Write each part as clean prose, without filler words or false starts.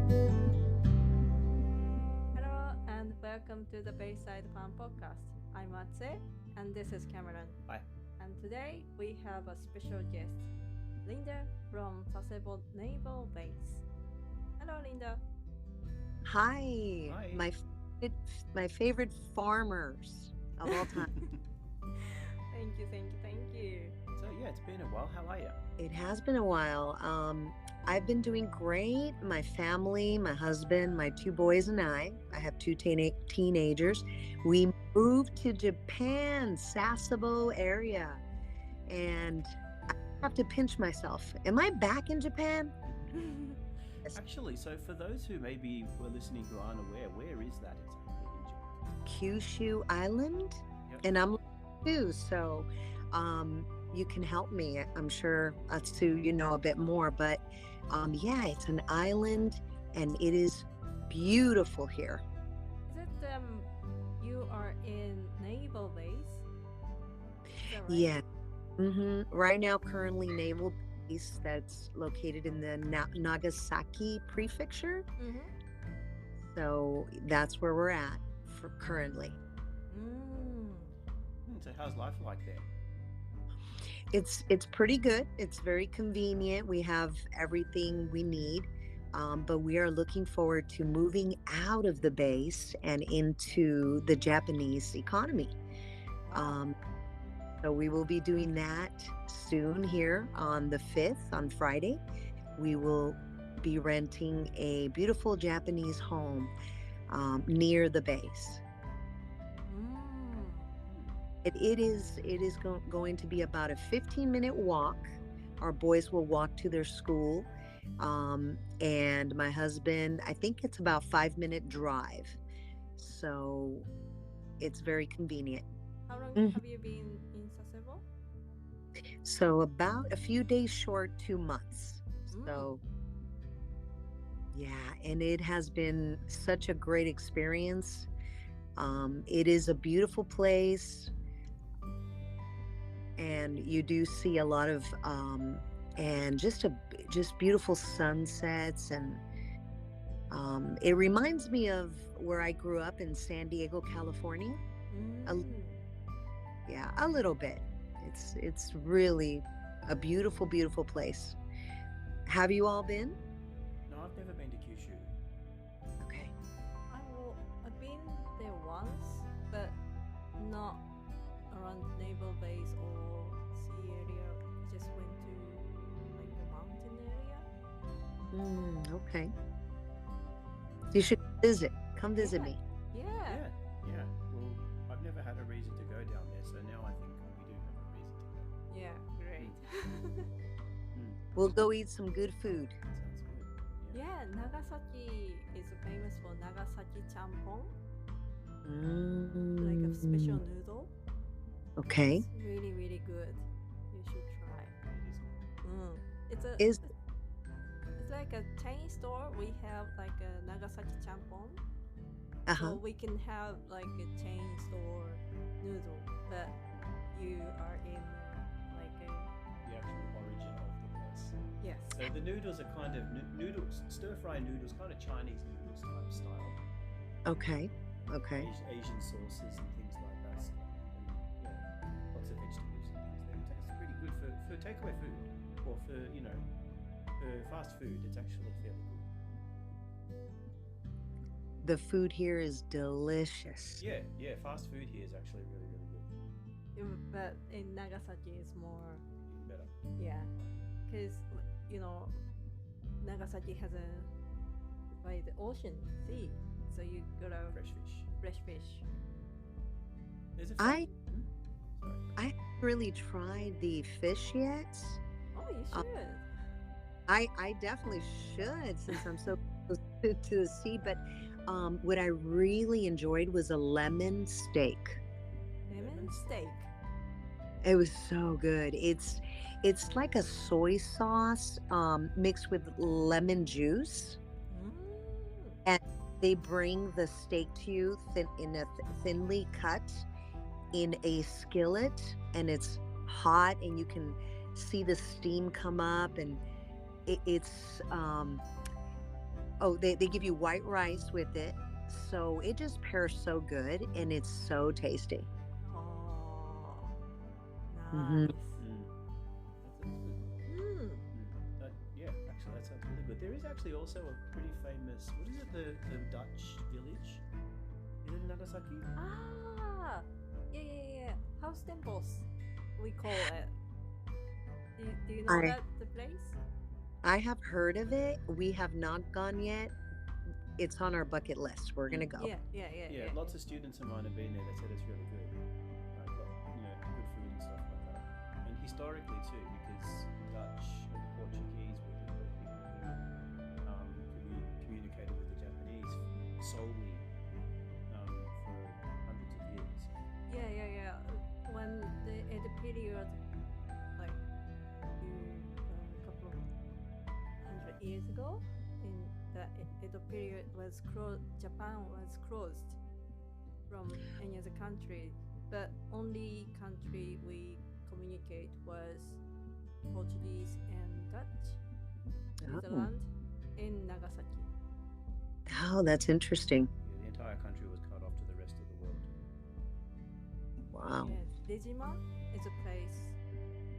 Hello and welcome to the Bayside Fan Podcast. I'm Matse and this is Cameron. Hi. And today we have a special guest, Linda from Sasebo Naval Base. Hello, Linda. Hi, Hi. my favorite farmers of all time. Thank you. So yeah, it's been a while. How are you? It has been a while. I've been doing great. My family, my husband, my two boys, and I have two teenagers. We moved to Japan, Sasebo area, and I have to pinch myself. Am I back in Japan? Yes. Actually, so for those who maybe were listening who aren't aware, where is that exactly in Japan? Kyushu Island, Yep. and I'm too. So, you can help me. I'm sure Atsu, you know a bit more, but yeah, it's an island, and it is beautiful here. Is it you are in Naval Base? Is that right? Yeah. Right now, currently naval base that's located in the Nagasaki prefecture. Mm-hmm. So that's where we're at for currently. Mm. So how's life like there? It's pretty good. It's very convenient. We have everything we need, but we are looking forward to moving out of the base and into the Japanese economy. Wow. Um, so we will be doing that soon here on the 5th, on Friday. We will be renting a beautiful Japanese home near the base. Mm. It is going to be about a 15-minute walk. Our boys will walk to their school. And my husband, I think it's about 5-minute drive. So it's very convenient. How long Mhm. have you been in Sasebo? So about a few days short, 2 months. Mm. So yeah, and it has been such a great experience. It is a beautiful place, and you do see a lot of and just beautiful sunsets, and it reminds me of where I grew up in San Diego, California. A, Mm. yeah, a little bit. It's really a beautiful place. Have you all been? No, I've never been to Kyushu. Okay. I've been there once, but not around naval base or sea area. I just went to like the mountain area. Okay. You should visit. Come visit Yeah. me. Yeah. Yeah. Well, I've never had a reason to go down there, so now I think we do have a reason to go. Yeah. Great. We'll go eat some good food. Sounds good. Yeah. Nagasaki is famous for Nagasaki champon, like a special noodle. Okay. It's really good. You should try. It is good. Mm. It's a Is it's like a chain store. We have like a Nagasaki champon. So uh-huh. we can have like a chain store noodle, but you are in like a The actual origin of the place. yes. So the noodles are kind of noodles, stir-fry noodles, kind of Chinese noodles type style. Okay. Asian sauces and things like that. And yeah, lots of vegetables and things there. It tastes pretty good for takeaway food, or for fast food. It's actually fairly good. The food here is delicious. Yeah, fast food here is actually really good. But in Nagasaki it's more Even better. yeah, because Nagasaki has a by the ocean sea, so you got a Fresh fish. There's a I Sorry. I haven't really tried the fish yet. Oh, you Uh, should. I definitely should, since I'm so close to the sea. But what I really enjoyed was a lemon steak. Lemon steak. It was so good. It's like a soy sauce mixed with lemon juice, Mm. and they bring the steak to you thinly cut in a skillet, and it's hot, and you can see the steam come up, and it's Oh, they give you white rice with it. So it just pairs so good and it's so tasty. Oh, Hmm. nice. Mm. That sounds good. Hmm. Yeah, actually, that sounds really good. There is actually also a pretty famous. What is it? The Dutch village. Is it in Nagasaki? Ah, yeah. House temples, we call it. Do you know I that the place? I have heard of it. We have not gone yet. It's on our bucket list. We're gonna Mm. go. Yeah, lots of students of mine have been there. They said it's really good. Good food and stuff like that. And historically too, because Dutch and the Portuguese were the people who communicated with the Japanese solely for hundreds of years. Yeah. When the Edo period, like a couple of hundred years ago, in the Edo period was closed. Japan was closed from any other country, but only country we communicate was Portuguese and Dutch with the Oh, land in Nagasaki. oh, that's interesting. Yeah, the entire country was cut off to the rest of the world. Wow. Yes, Dejima is a place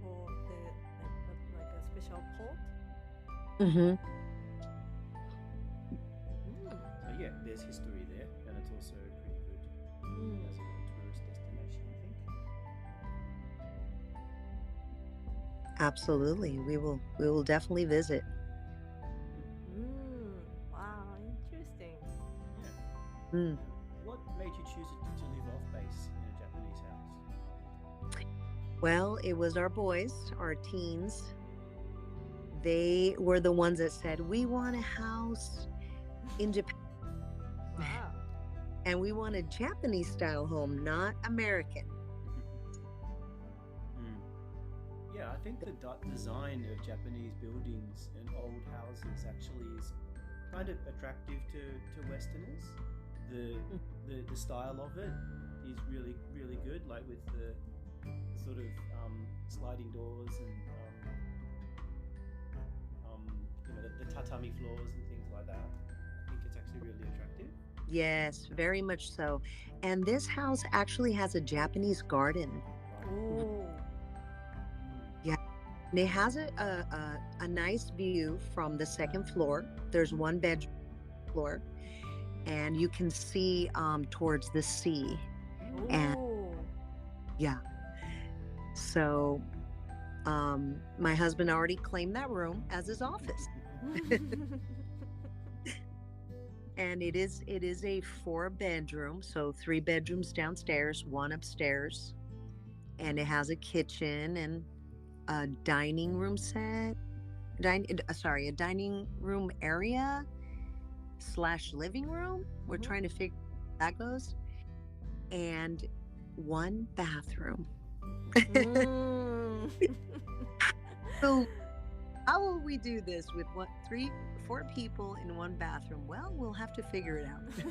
for the like a special port. Hmm. Mm. So yeah, there's history there, and it's also pretty good Mm. as a tourist destination, I think. Absolutely. We will definitely visit. Mm. Wow, interesting. Yeah. Mm. What made you choose to live off base in a Japanese house? Well, it was our boys, our teens. They were the ones that said, "We want a house in Japan Wow. and we want a Japanese style home, not American." Mm. Yeah, I think the design of Japanese buildings and old houses actually is kind of attractive to Westerners. The style of it is really good, like with the sort of sliding doors and the tatami floors and things like that. I think it's actually really attractive. Yes, very much so. And this house actually has a Japanese garden. Right. Oh. Yeah. And it has a nice view from the second floor. There's one bedroom floor, and you can see towards the sea. And Oh. yeah, so my husband already claimed that room as his office. And it is a 4 bedroom, so 3 bedrooms downstairs, one upstairs, and it has a kitchen and a dining room set. A dining room area slash living room. We're Mhm. trying to figure how that goes, and one bathroom. Mm. So how will we do this with 4 people in one bathroom? Well, we'll have to figure it out. Yeah,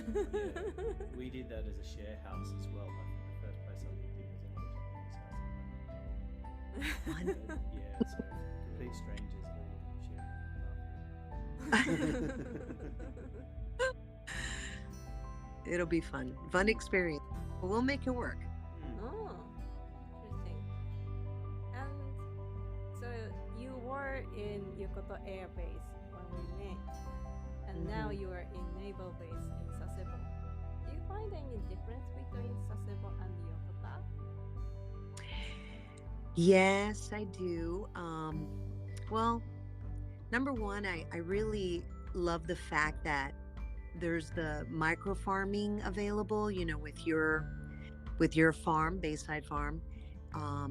we did that as a share house as well. I think the first place I lived in was another Japanese house. Yeah, so complete strangers all sharing a bathroom. It'll be fun experience. We'll make it work. Oh, interesting. And so you were in Yokoto Air Base when we met, and now Mhm. you are in Naval Base in Sasebo. Do you find any difference between Sasebo and Yokota? Yes, I do. Well, number one, I really love the fact that there's the micro farming available, with your farm, Bayside Farm,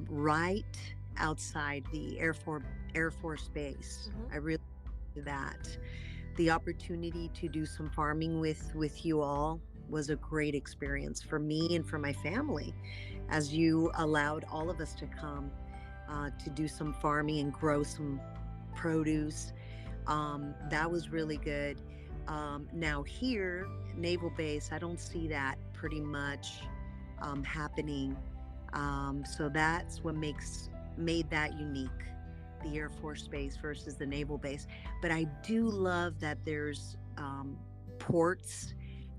right outside the Air Force Base. Mhm. I really do that. The opportunity to do some farming with you all was a great experience for me and for my family, as you allowed all of us to come to do some farming and grow some produce. That was really good. Now here, Naval Base, I don't see that pretty much happening. So that's what made that unique, the Air Force Base versus the Naval Base. But I do love that there's ports,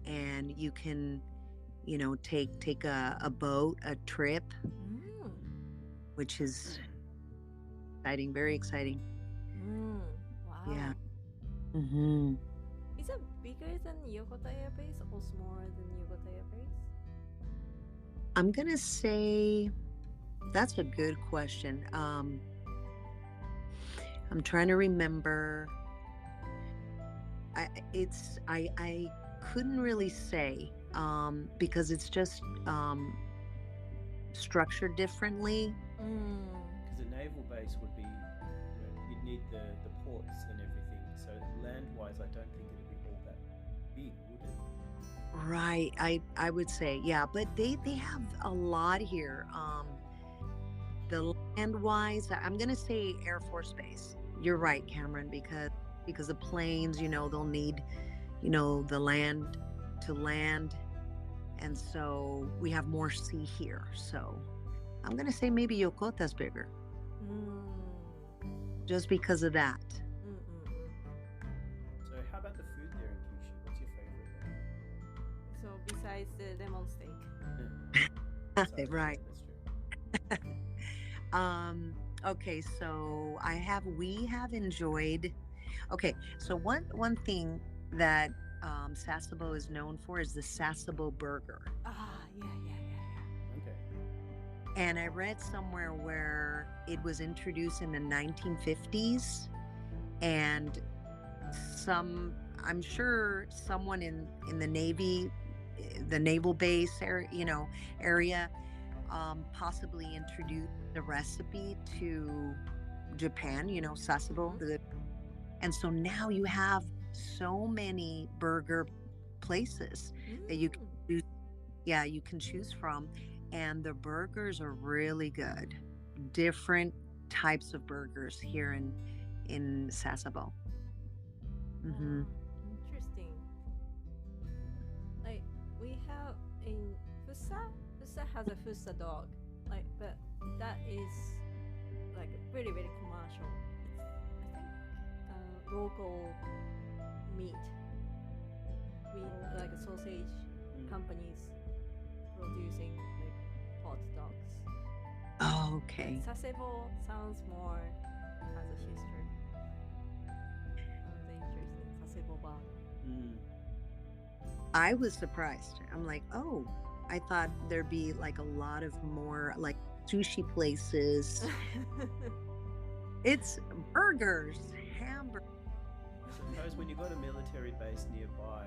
and you can, take a boat, a trip, Mm. which is exciting, very exciting. Mm. Wow. Yeah. Hmm. Is it bigger than Yokota Air Base or smaller than Yokota Air Base? I'm gonna say that's a good question. I'm trying to remember. I couldn't really say because it's just structured differently. Mm. Because a naval base would be, you'd need the ports and everything. So land-wise, I don't think it'd be all that big, would it? Right. I would say, yeah, but they have a lot here. The land wise, I'm gonna say Air Force Base. You're right, Cameron, because the planes, they'll need, the land to land, and so we have more sea here. So I'm gonna say maybe Yokota's bigger, Mm. just because of that. Mm, mm, mm. So how about the food there in Kyushu? What's your favorite? So besides the lemon steak. Sorry, Right. That's true. Okay, so we have enjoyed. Okay, so one thing that Sasebo is known for is the Sasebo burger. Ah, yeah. Okay. And I read somewhere where it was introduced in the 1950s, and I'm sure someone in the Navy, the naval base area, possibly introduced the recipe to Japan, Sasebo. And so now you have so many burger places that you can choose, you can choose from, and the burgers are really good. Different types of burgers here in Sasebo. Hmm. Interesting. Like we have in Fusa. Fusa has a Fusa dog. Like, but that is like very commercial. It's I think local meat. Like a sausage companies producing like hot dogs. Oh, okay. Sasebo sounds more has a history. Sounds interesting. Sasebo bar. Mm. I was surprised. I'm like, oh, I thought there'd be like a lot of more like sushi places. It's burgers, hamburgers. I suppose when you've got a military base nearby,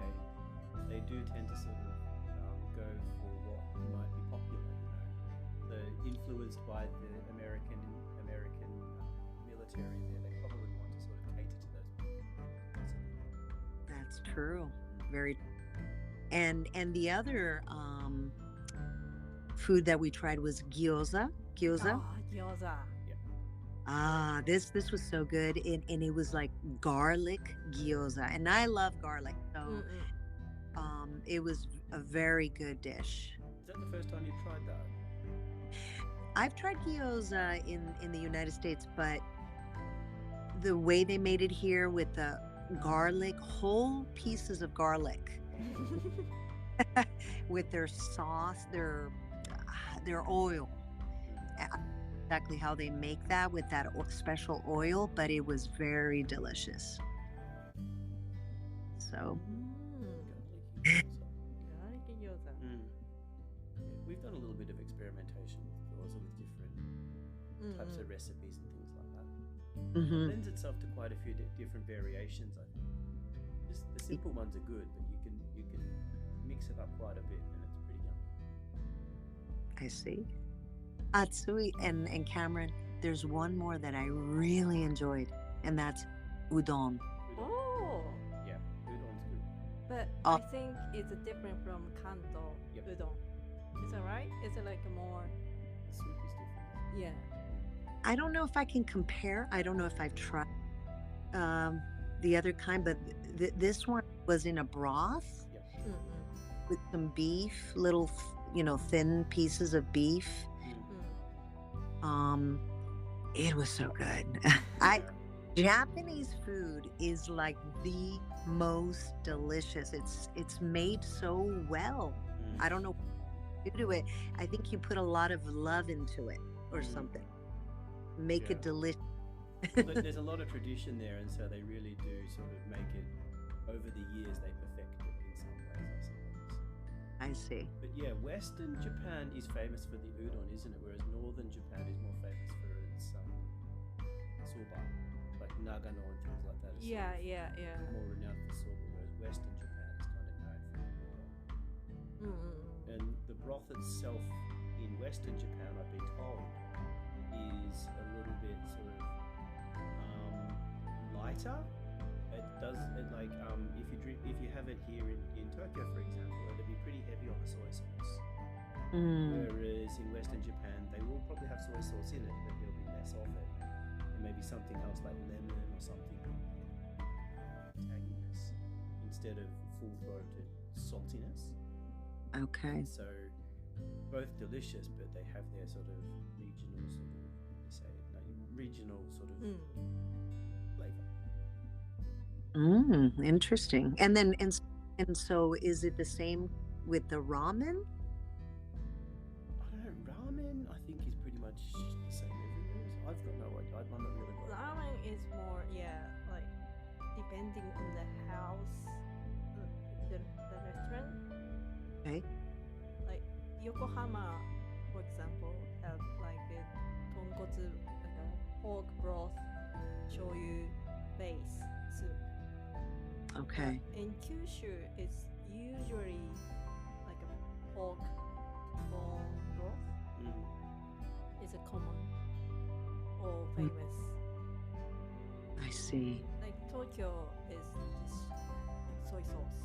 they do tend to sort of go for what might be popular. Influenced by the American military there, they probably want to sort of cater to those people. That's true. Very. And the other food that we tried was gyoza. Gyoza. Ah, gyoza. Ah, this was so good, and it was like garlic gyoza, and I love garlic, so it was a very good dish. Is that the first time you've tried that? I've tried gyoza in the United States, but the way they made it here with the garlic, whole pieces of garlic, with their sauce, their oil. Exactly how they make that with that special oil, but it was very delicious. So Garlic gyoza. We've done a little bit of experimentation also with different types of recipes and things like that. It lends itself to quite a few different variations, I think. Just the simple ones are good, but you can mix it up quite a bit, and it's pretty yummy. I see. Atsui and Cameron, there's one more that I really enjoyed, and that's udon. Oh, Yeah, udon's good. but I think it's different from Kanto udon. Is that right? Is it like a more? The soup is different. Yeah. I don't know if I can compare. I don't know if I've tried the other kind, but this one was in a broth with some beef, little, thin pieces of beef. It was so good. Japanese food is like the most delicious. It's made so well. I don't know what you do to it. I think you put a lot of love into it or something. Make Yeah. it delicious. There's a lot of tradition there, and so they really do sort of make it over the years. They perfect it in some ways, I suppose. I see. But yeah, Western Japan is famous for the udon, isn't it? Whereas Northern Japan is more famous for its soba, like Nagano and things like that. Is Yeah, sort of yeah, yeah. more renowned for soba, whereas Western Japan is kind of known for the udon. Mm-mm. And the broth itself in Western Japan, I've been told, is a little bit sort of lighter. It does it like if you have it here in Tokyo, for example, it'll be pretty heavy on the soy sauce. Whereas in Western Japan, they will probably have soy sauce in it, but there'll be less of it, and maybe something else like lemon or something tanginess instead of full-throated saltiness. Okay. So both delicious, but they have their sort of regional sort of regional sort of flavor. Interesting. And then and so is it the same with the ramen? I don't know. Ramen, I think, is pretty much the same everywhere. So I've got no idea. I'm not really. Ramen is more, like depending on the house, the restaurant. Okay. Like Yokohama, for example, have like a tonkotsu, like a pork broth, shoyu base soup. Okay. In Kyushu, it's usually like a pork bone broth. Is a common or famous. I see. Like Tokyo is just like soy sauce,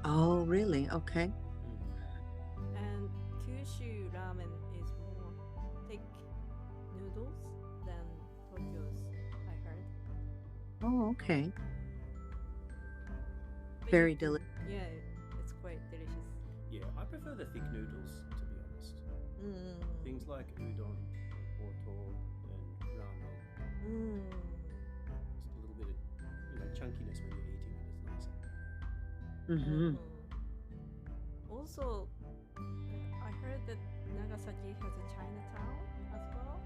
Oh, really? Okay. and Kyushu ramen is more thick noodles than Tokyo's. I heard. Oh, okay. But Very you can- delicious. Yeah, it's quite delicious. Yeah, I prefer the thick noodles, to be honest. Things like udon, oto, and ramen. Just a little bit of chunkiness when you're eating it is nicer. Also, I heard that Nagasaki has a Chinatown as well.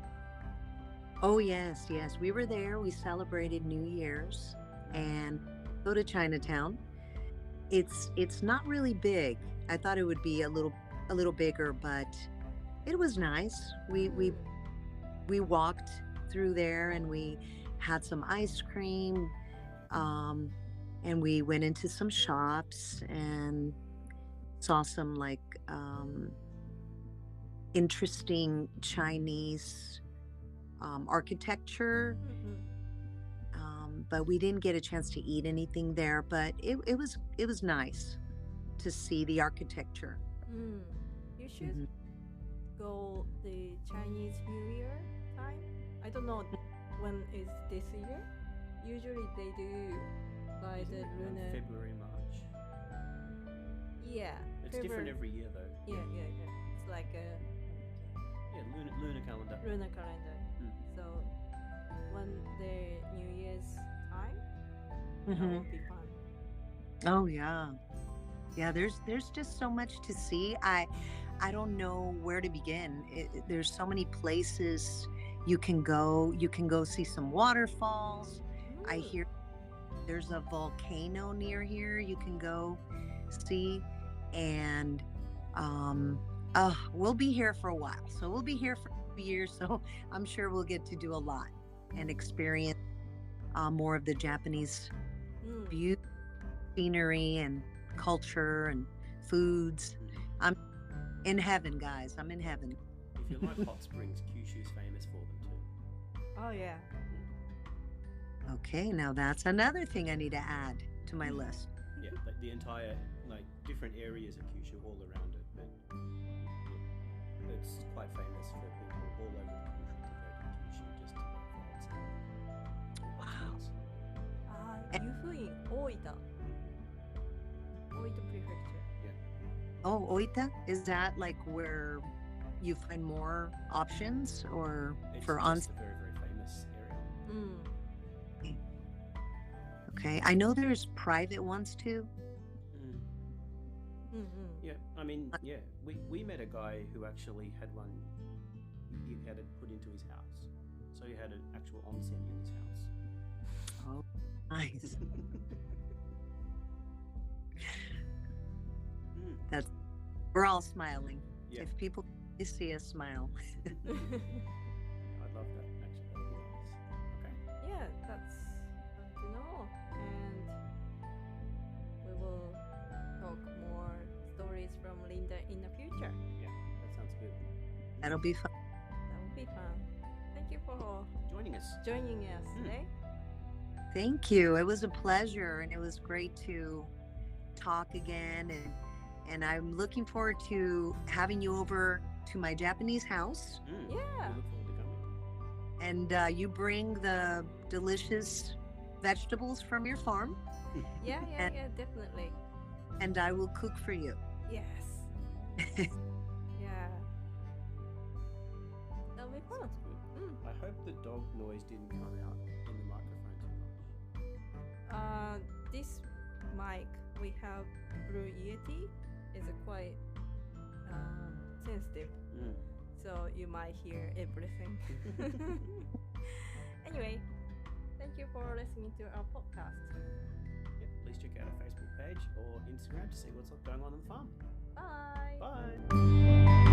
Oh, yes, yes. We were there. We celebrated New Year's and go to Chinatown. It's not really big. I thought it would be a little bigger, but it was nice. We walked through there and we had some ice cream, and we went into some shops and saw some like interesting Chinese architecture. But we didn't get a chance to eat anything there. But it was nice to see the architecture. You should go the Chinese New Year time. I don't know when is this year. Usually they do by Isn't the it around lunar. February, March. Yeah. It's different every year, though. Yeah. It's like a Yeah, lunar calendar. lunar calendar. So when the New Year's time, that will be fun. Oh yeah. Yeah, there's just so much to see. I don't know where to begin. There's so many places you can go. You can go see some waterfalls. I hear there's a volcano near here you can go see, and we'll be here for a while. So we'll be here for 2 years. So I'm sure we'll get to do a lot and experience more of the Japanese beauty, scenery, and culture and foods. I'm in heaven, guys. I'm in heaven. If you like hot springs, Kyushu's famous for them too. Oh yeah. Okay, now that's another thing I need to add to my list. Yeah, like the entire different areas of Kyushu all around it, but yeah, it's quite famous for people all over the country to go to Kyushu just to go for hot springs. Yufuin, Oita. Oita Prefecture. Oh, Oita, is that like where you find more options, or It's for just on? a very, very famous area. Mm. Okay. I know there's private ones too. Mm. Mm-hmm. Yeah, I mean, yeah, we met a guy who actually had one. He had it put into his house, so he had an actual onsen in his house. Oh, nice. Mm. That's we're all smiling. Yeah. If people see us smile. I love that. Actually, that'd be nice. Okay. Yeah, that's good to know. And we will talk more stories from Linda in the future. Yeah, that sounds good. That'll be fun. That will be fun. Thank you for Joining us. joining us today. Thank you. It was a pleasure, and it was great to talk again. And I'm looking forward to having you over to my Japanese house, Mm. Yeah. We look forward to coming. and you bring the delicious vegetables from your farm, Yeah, And- definitely. and I will cook for you. Yes. Yeah. That'll be fun. Sounds good. Mm. I hope the dog noise didn't come out in the microphone too much. This mic we have Blue Yeti is quite sensitive, Mm. so you might hear everything. Anyway, thank you for listening to our podcast. Yeah, please check out our Facebook page or Instagram to see what's going on the farm. Bye. Bye.